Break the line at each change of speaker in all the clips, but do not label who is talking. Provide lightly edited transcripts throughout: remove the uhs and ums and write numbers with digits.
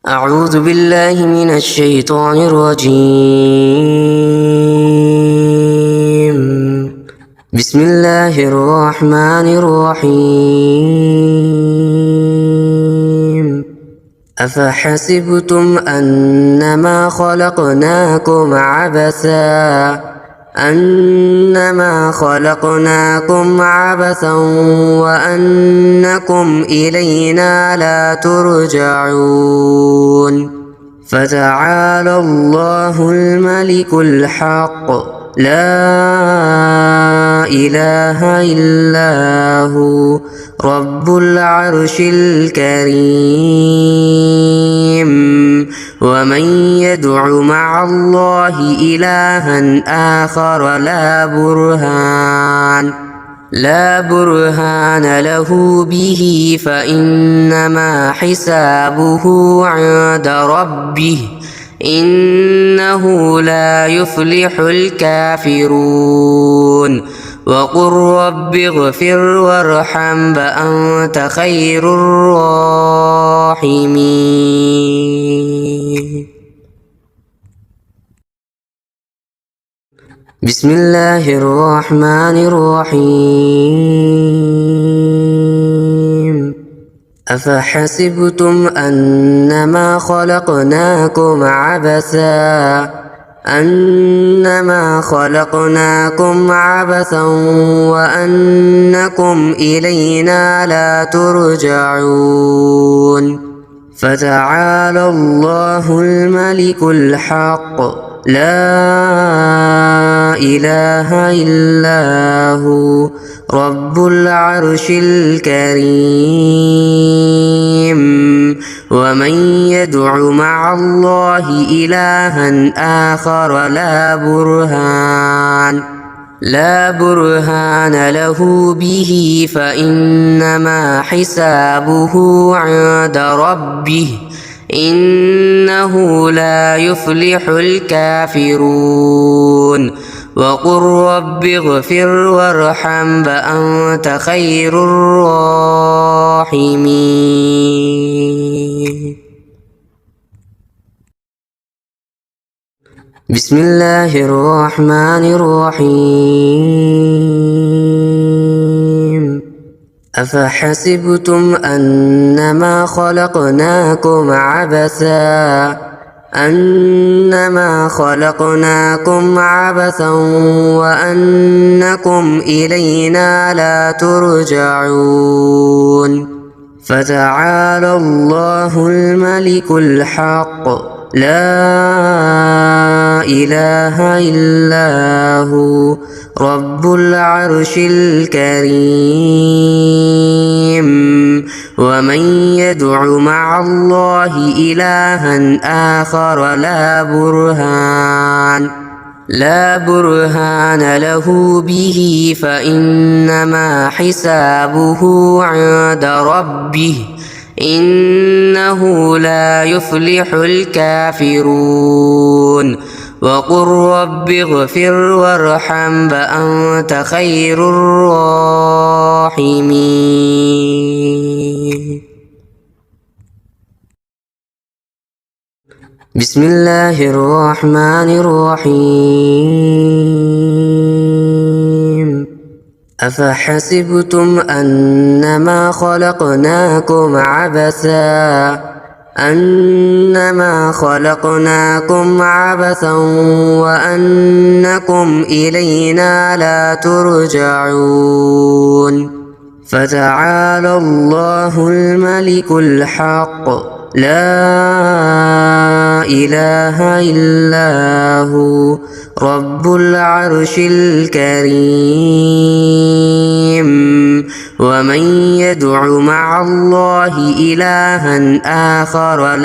أعوذ بالله من الشيطان الرجيم. بسم الله الرحمن الرحيم. أفحسبتم أنما خلقناكم عبثا وأنكم إلينا لا ترجعون. فتعالى الله الملك الحق لا إله إلا هو رب العرش الكريم. ومن يدع مع الله إلها آخر لا برهان له به فإنما حسابه عند ربه إنه لا يفلح الكافرون. وقل رب اغفر وارحم فأنت خير الراحمين. بسم الله الرحمن الرحيم. أفحسبتم أنما خلقناكم عبثا وأنكم إلينا لا ترجعون. فتعالى الله الملك الحق لا إله إلا هو رب العرش الكريم. ومن يدع مع الله إلها آخر لا برهان له به فإنما حسابه عند ربه إنه لا يفلح الكافرون. وقل رب اغفر وارحم فأنت خير الراحمين. بسم الله الرحمن الرحيم. أفحسبتم أنما خلقناكم عبثا وأنكم إلينا لا ترجعون. فتعالى الله الملك الحق لا إله إلا هو رب العرش الكريم. ومن يدع مع الله إلها آخر لا برهان له به فإنما حسابه عند ربه إنه لا يفلح الكافرون. وقل رب اغفر وارحم فأنت خير الراحمين. بسم الله الرحمن الرحيم. أفحسبتم أنما خلقناكم عبثا وأنكم إلينا لا ترجعون. فتعالى الله الملك الحق لا إله إلا هو رب العرش الكريم. ومن يدع مع الله إلها آخر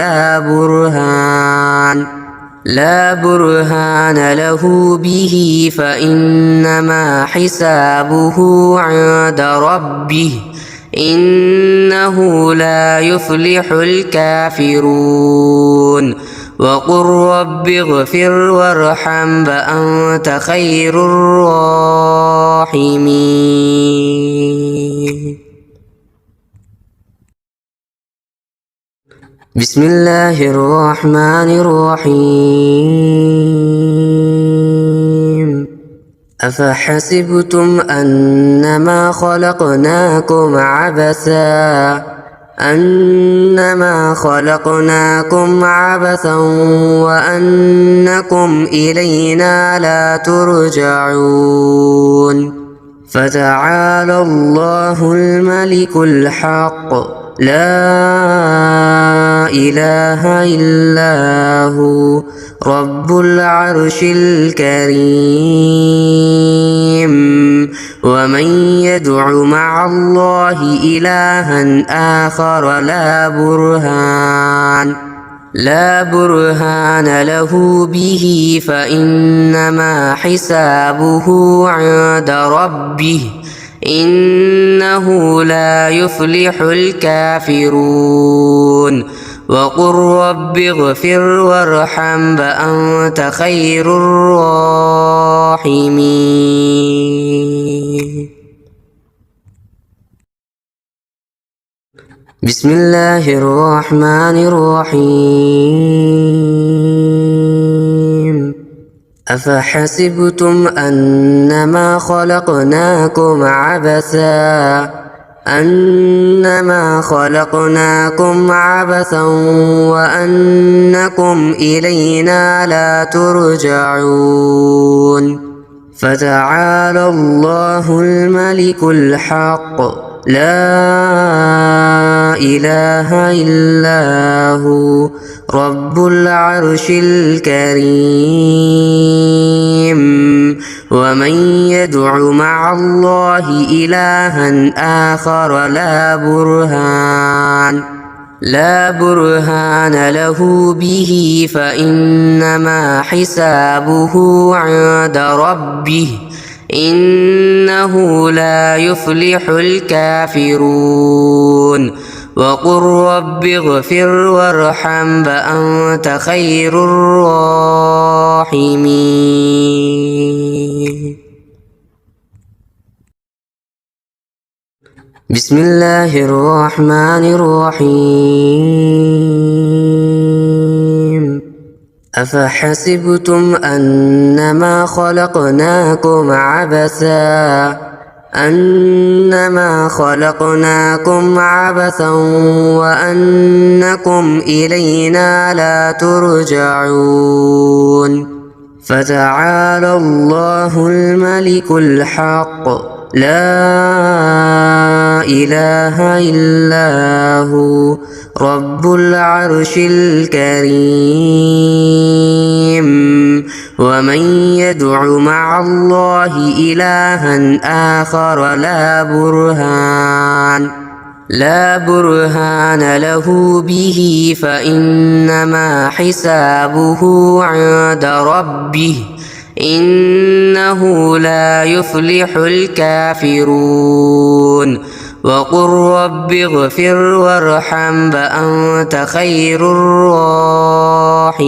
لا برهان له به فإنما حسابه عند ربه إنه لا يفلح الكافرون. وقل رب اغفر وارحم فأنت خير الراحمين. بسم الله الرحمن الرحيم أفحسبتم أنما خلقناكم عبثا وأنكم إلينا لا ترجعون فتعالى الله الملك الحق لا إله إلا هو رب العرش الكريم ومن يدع مع الله إلها آخر لا برهان له به فإنما حسابه عند ربه إنه لا يفلح الكافرون وقل رب اغفر وارحم وأنت خير الراحمين بسم الله الرحمن الرحيم أفحسبتم أنما خلقناكم عبثا وأنكم إلينا لا ترجعون فتعالى الله الملك الحق لا إله إلا هو رب العرش الكريم ومن يدع مع الله إلها آخر لا برهان له به فإنما حسابه عند ربه إنه لا يفلح الكافرون وقل رب اغفر وارحم وأنت خير الراحمين بسم الله الرحمن الرحيم أفحسبتم أنما خلقناكم عبثا وأنكم إلينا لا ترجعون فتعالى الله الملك الحق لا إله إلا هو رب العرش الكريم ومن يدع مع الله إلها آخر لا برهان له به فإنما حسابه عند ربه إنه لا يفلح الكافرون وقل رب اغفر وارحم وأنت خير الراحمين